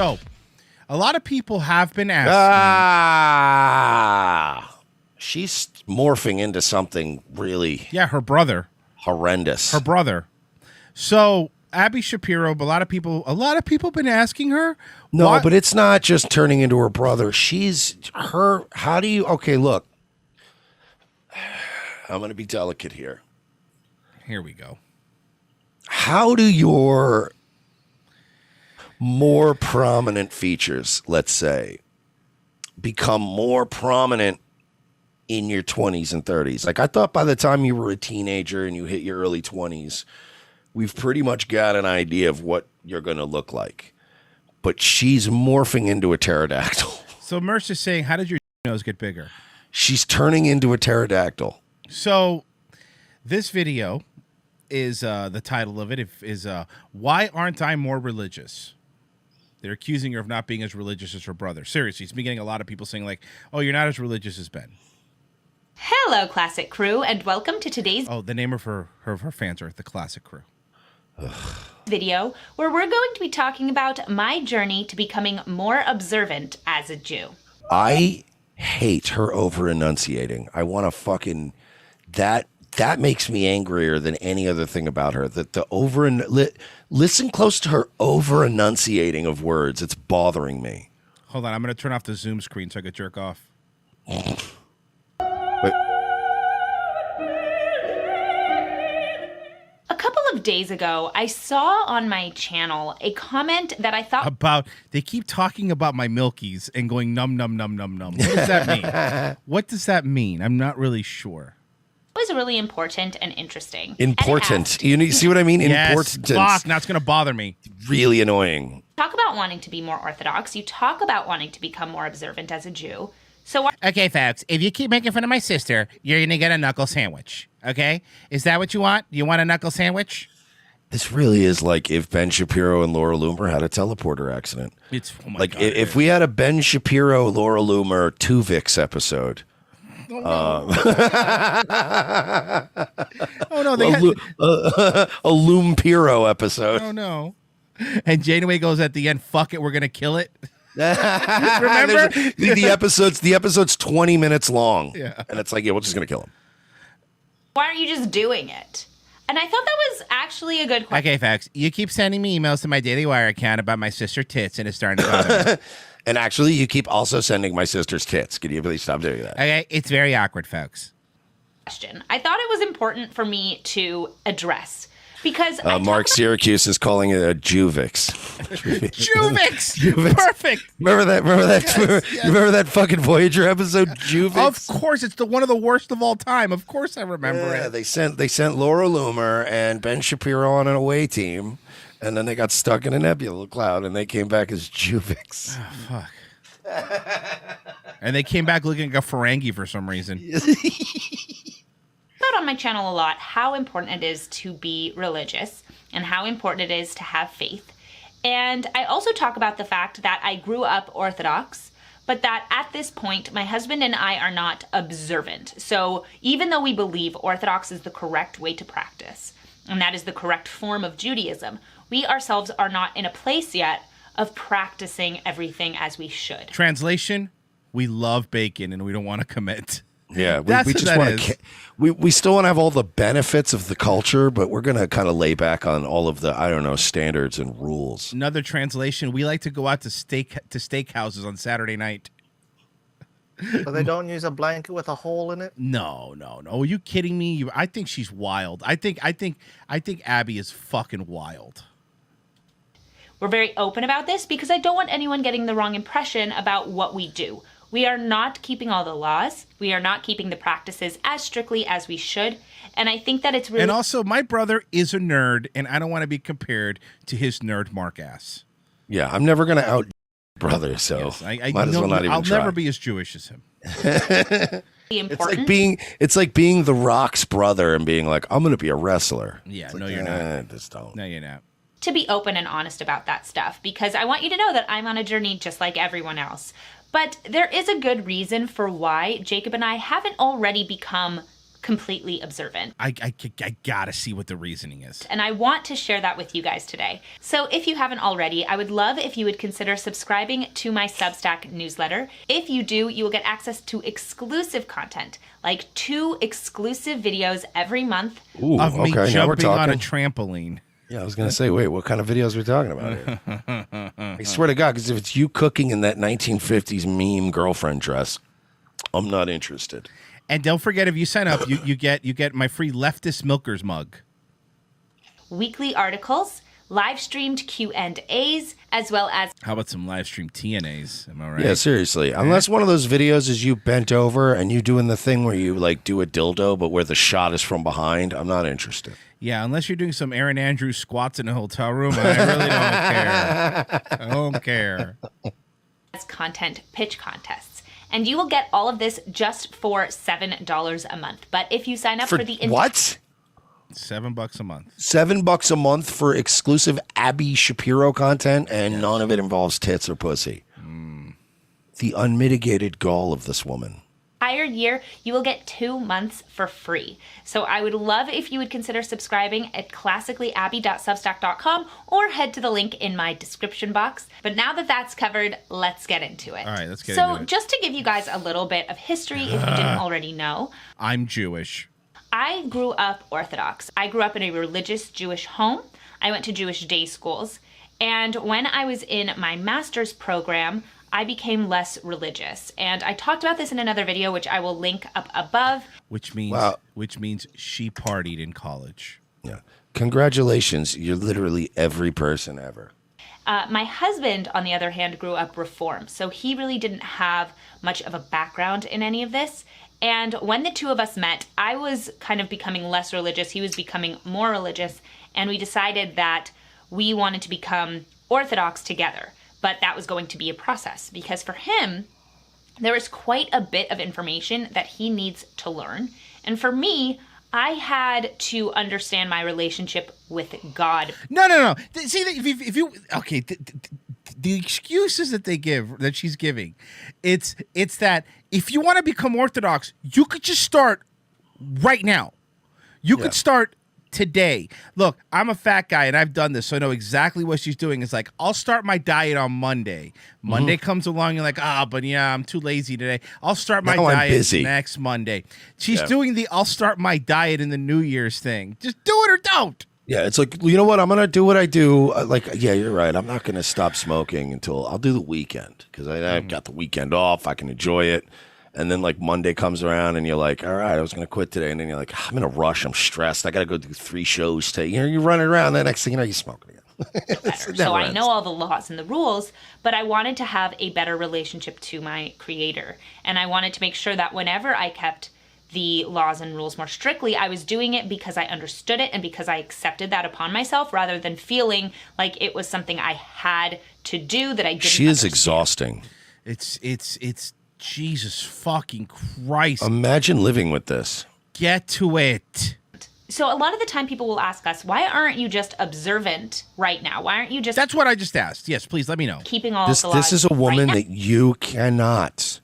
So, a lot of people have been asking. She's morphing into something really Her brother. horrendous. Her brother. So, Abby Shapiro, a lot of people have been asking her. No, why- but it's not just turning into her brother. How do you, okay, look. I'm going to be delicate here. Here we go. How do your more prominent features, let's say, become more prominent in your 20s and 30s? Like, I thought by the time you were a teenager and you hit your early 20s, we've pretty much got an idea of what you're going to look like. But she's morphing into a pterodactyl. So Mercer's saying, how did your nose get bigger? She's turning into a pterodactyl. So this video is, the title of it is Why Aren't I More Religious? They're accusing her of not being as religious as her brother. Seriously, it's been getting a lot of people saying like, oh, you're not as religious as Ben. Hello, Classic Crew, and welcome to today's The name of her fans are the Classic Crew. video, where we're going to be talking about my journey to becoming more observant as a Jew. I hate her over enunciating. I want to fucking that makes me angrier than any other thing about her. That the listen close to her over enunciating of words. It's bothering me. Hold on, I'm going to turn off the Zoom screen so I could jerk off. Wait. A couple of days ago, I saw on my channel a comment that I thought They keep talking about my Milkies and going num num num num num. What does that mean? What does that mean? I'm not really sure. was really important and interesting. Important. You see what I mean? Yes, Important. fuck, now it's going to bother me. Really annoying. Talk about wanting to be more Orthodox. You talk about wanting to become more observant as a Jew. So Okay, folks, if you keep making fun of my sister, you're going to get a knuckle sandwich. Okay? Is that what you want? You want a knuckle sandwich? This really is like if Ben Shapiro and Laura Loomer had a teleporter accident. It's oh my like God, if we had a Ben Shapiro, Laura Loomer, Tuvix episode. Oh no, they had, a Loompiro episode. oh no. And Janeway goes at the end, fuck it, we're going to kill it. Remember? the episode's 20 minutes long. Yeah. And it's like, yeah, we're just going to kill him. why aren't you just doing it? And I thought that was actually a good question. Okay, folks, you keep sending me emails to my Daily Wire account about my sister tits, and it's starting to bother me. And actually, you keep also sending my sister's tits. Can you please stop doing that? Okay, it's very awkward, folks. I thought it was important for me to address because Mark Syracuse is calling it a Juvix. Juvix! Perfect! Remember that? Yes. You remember that fucking Voyager episode, Juvix? Of course, it's one of the worst of all time. Of course I remember Yeah, it. they sent Laura Loomer and Ben Shapiro on an away team, and then they got stuck in a nebula cloud, and they came back as Juvix. Oh, fuck. And they came back looking like a Ferengi for some reason. About on my channel a lot how important it is to be religious and how important it is to have faith. And I also talk about the fact that I grew up Orthodox, but that at this point, my husband and I are not observant. So even though we believe Orthodox is the correct way to practice, and that is the correct form of Judaism, we ourselves are not in a place yet of practicing everything as we should. Translation, we love bacon and we don't want to commit. Yeah, That's we what just that want is. to. We still want to have all the benefits of the culture, but we're going to kind of lay back on all of the standards and rules. Another translation, we like to go out to steakhouses on Saturday night. So they don't use a blanket with a hole in it? No. Are you kidding me? I think she's wild. I think Abby is fucking wild. We're very open about this because I don't want anyone getting the wrong impression about what we do. We are not keeping all the laws. We are not keeping the practices as strictly as we should. And I think that it's really... And also, my brother is a nerd, and I don't want to be compared to his nerd mark ass. Yeah, I'm never going to out brother, so Yes, might as well not even I'll try. never be as Jewish as him. important. It's like being The Rock's brother and being like, I'm going to be a wrestler. Yeah, It's no, like, you're not. Just don't. No, you're not. To be open and honest about that stuff because I want you to know that I'm on a journey just like everyone else. But there is a good reason for why Jacob and I haven't already become completely observant. I gotta see what the reasoning is. And I want to share that with you guys today. So if you haven't already, I would love if you would consider subscribing to my Substack newsletter. If you do, you will get access to exclusive content, like 2 exclusive videos every month. Ooh, Of me okay, now we're jumping on a talking. trampoline. Yeah, I was gonna say, wait, what kind of videos are we talking about here? I swear to God, because if it's you cooking in that 1950s meme girlfriend dress, I'm not interested. And don't forget, if you sign up, you get my free leftist milkers mug. Weekly articles, live streamed Q&As, as well as How about some live stream TNAs? Am I right? Yeah, seriously. Unless one of those videos is you bent over and you doing the thing where you like do a dildo, but where the shot is from behind, I'm not interested. Yeah, unless you're doing some Aaron Andrews squats in a hotel room, I really don't care. I don't care. content pitch contests. And you will get all of this just for $7 a month. But if you sign up for the... what? $7 a month. $7 a month for exclusive Abby Shapiro content, and none of it involves tits or pussy. The unmitigated gall of this woman. Entire year, you will get 2 months for free. So I would love if you would consider subscribing at classicallyabby.substack.com or head to the link in my description box. But now that that's covered, let's get into it. All right, let's get into So it. just to give you guys a little bit of history, if you didn't already know, I'm Jewish. I grew up Orthodox. I grew up in a religious Jewish home. I went to Jewish day schools. And when I was in my master's program, I became less religious. And I talked about this in another video, which I will link up above. Which means she partied in college. Yeah. Congratulations. You're literally every person ever. My husband, on the other hand, grew up Reform. So he really didn't have much of a background in any of this. And when the two of us met, I was kind of becoming less religious. He was becoming more religious. And we decided that we wanted to become Orthodox together. But that was going to be a process because for him, there was quite a bit of information that he needs to learn. And for me, I had to understand my relationship with God. No. See, if you okay, the excuses that they give, that she's giving, it's that if you want to become Orthodox, you could just start right now. You could start today. Look, I'm a fat guy and I've done this, so I know exactly what she's doing. It's like, I'll start my diet on Monday. Monday comes along, you're like, but yeah, I'm too lazy today. I'll start my diet next Monday. She's doing the I'll start my diet in the New Year's thing. Just do it or don't. Yeah, it's like, you know what? I'm going to do what I do. Yeah, you're right. I'm not going to stop smoking until I'll do the weekend because I've got the weekend off. I can enjoy it. And then like Monday comes around and you're like, all right, I was going to quit today. And then you're like, I'm in a rush. I'm stressed. I got to go do 3 shows today. You're running around. The next thing you know, you're smoking again. So I know all the laws and the rules, but I wanted to have a better relationship to my creator. And I wanted to make sure that whenever I kept the laws and rules more strictly, I was doing it because I understood it and because I accepted that upon myself rather than feeling like it was something I had to do that I didn't She is understand. exhausting. It's Jesus fucking Christ. Imagine living with this. Get to it. So a lot of the time people will ask us, why aren't you just observant right now? Why aren't you just That's what I just asked. Yes, please let me know. keeping all This of the laws this is a woman right that you cannot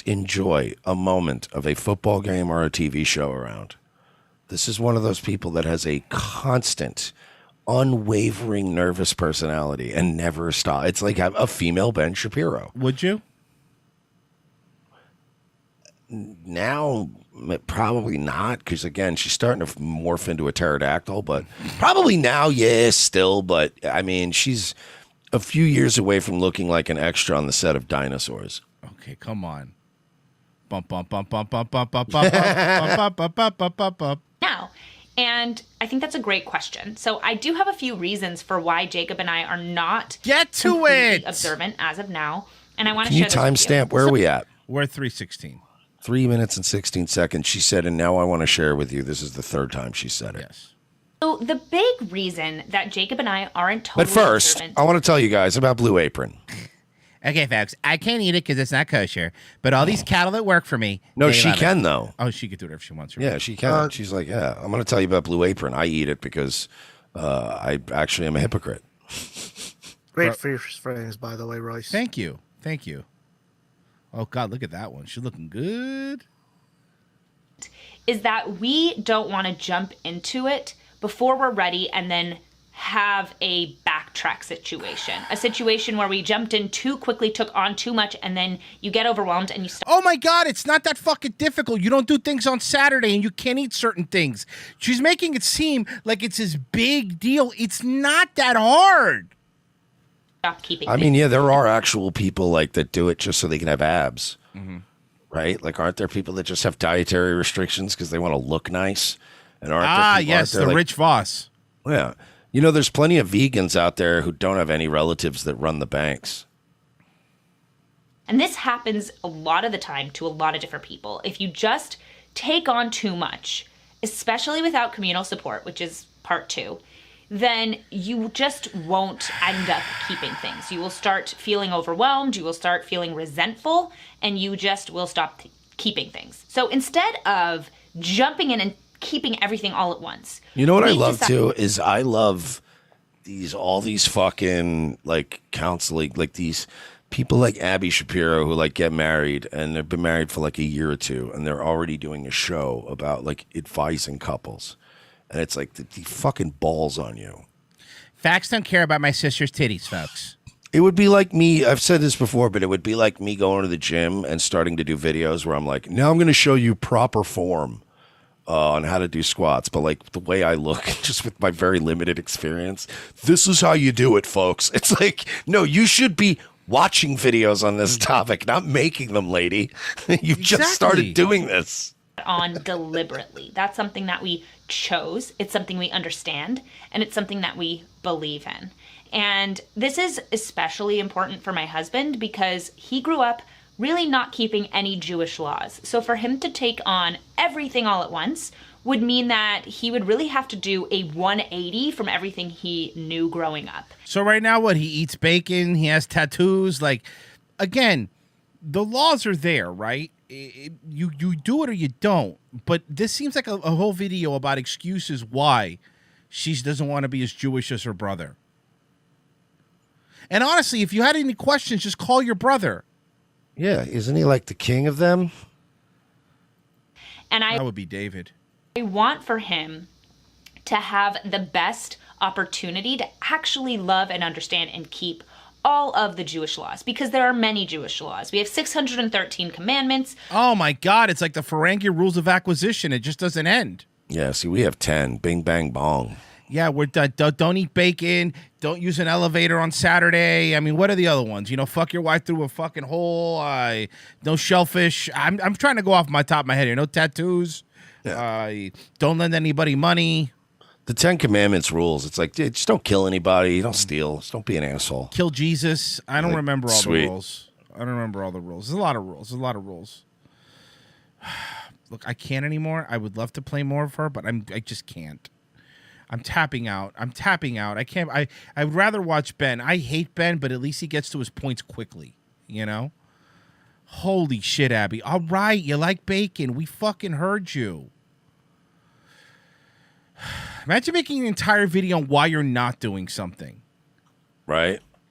enjoy a moment of a football game or a TV show around. This is one of those people that has a constant, unwavering nervous personality and never stop. It's like a female Ben Shapiro. Would you? Now, probably not, because again, she's starting to morph into a pterodactyl, but probably now, yes, still. But I mean, she's a few years away from looking like an extra on the set of Dinosaurs. Okay, come on. Bump, bump, bump, bump, bump, bump, bump, bump, bump, bump, bump, bump, bump, bump. now? And I think that's a great question. So I do have a few reasons for why Jacob and I are not Get to completely it. observant as of now. And I want to Can you share this with you. timestamp? Where are we at? We're at 3:16. 3 minutes and 16 seconds. She said, and now I want to share with you. This is the 3rd time she said it. Yes. So the big reason that Jacob and I aren't totally But first, observant. I want to tell you guys about Blue Apron. Okay, folks, I can't eat it because it's not kosher, but all these cattle that work for me. No, they she love can, it. though. Oh, she could do whatever she wants. Yeah, she can. She's like, yeah, I'm going to tell you about Blue Apron. I eat it because I actually am a hypocrite. Great fish frames, by the way, Royce. Thank you. Thank you. Oh, God, look at that one. She's looking good. is that we don't want to jump into it before we're ready and then have a backtrack situation, a situation where we jumped in too quickly, took on too much, and then you get overwhelmed and you stop. Oh my God, it's not that fucking difficult. You don't do things on Saturday and you can't eat certain things. She's making it seem like it's this big deal. It's not that hard. Stop keeping I mean, yeah, there are actual people like that do it just so they can have abs, right? Like, aren't there people that just have dietary restrictions because they want to look nice? And aren't there people, yes, the like, Rich Voss. Yeah. You know, there's plenty of vegans out there who don't have any relatives that run the banks. And this happens a lot of the time to a lot of different people. If you just take on too much, especially without communal support, which is part 2, then you just won't end up keeping things. You will start feeling overwhelmed, you will start feeling resentful, and you just will stop keeping things. So instead of jumping in and keeping everything all at once. You know what I love too is I love all these fucking like counseling, like these people like Abby Shapiro who like get married and they've been married for like a year or two and they're already doing a show about like advising couples. And it's like the fucking balls on you. Facts don't care about my sister's titties, folks. It would be like me, I've said this before, but it would be like me going to the gym and starting to do videos where I'm like, now I'm going to show you proper form on how to do squats. But like the way I look, just with my very limited experience, this is how you do it, folks. It's like, no, you should be watching videos on this topic, not making them, lady. You just started doing this. On deliberately. That's something that we chose. It's something we understand, and it's something that we believe in. And this is especially important for my husband because he grew up really not keeping any Jewish laws. So for him to take on everything all at once would mean that he would really have to do a 180 from everything he knew growing up. So right now, what, he eats bacon, he has tattoos. Like, again, the laws are there, right? You do it or you don't. But this seems like a whole video about excuses why she doesn't want to be as Jewish as her brother. And honestly, if you had any questions, just call your brother. Yeah, isn't he like the king of them? And that would be David. I want for him to have the best opportunity to actually love and understand and keep all of the Jewish laws, because there are many Jewish laws. We have 613 commandments. Oh my God, it's like the Ferengi rules of acquisition. It just doesn't end. Yeah, see, we have 10. Bing, bang, bong. Yeah, we're don't eat bacon. Don't use an elevator on Saturday. I mean, what are the other ones? You know, fuck your wife through a fucking hole. No shellfish. I'm trying to go off my top of my head here. No tattoos. Yeah. Don't lend anybody money. The 10 Commandments rules. It's like, just don't kill anybody. Don't steal. Just don't be an asshole. Kill Jesus. I don't remember all Sweet. the rules. I don't remember all the rules. There's a lot of rules. There's a lot of rules. Look, I can't anymore. I would love to play more of her, but I just can't. I'm tapping out. I can't. I would rather watch Ben. I hate Ben, but at least he gets to his points quickly. You know? Holy shit, Abby. All right, you like bacon. We fucking heard you. Imagine making an entire video on why you're not doing something. Right?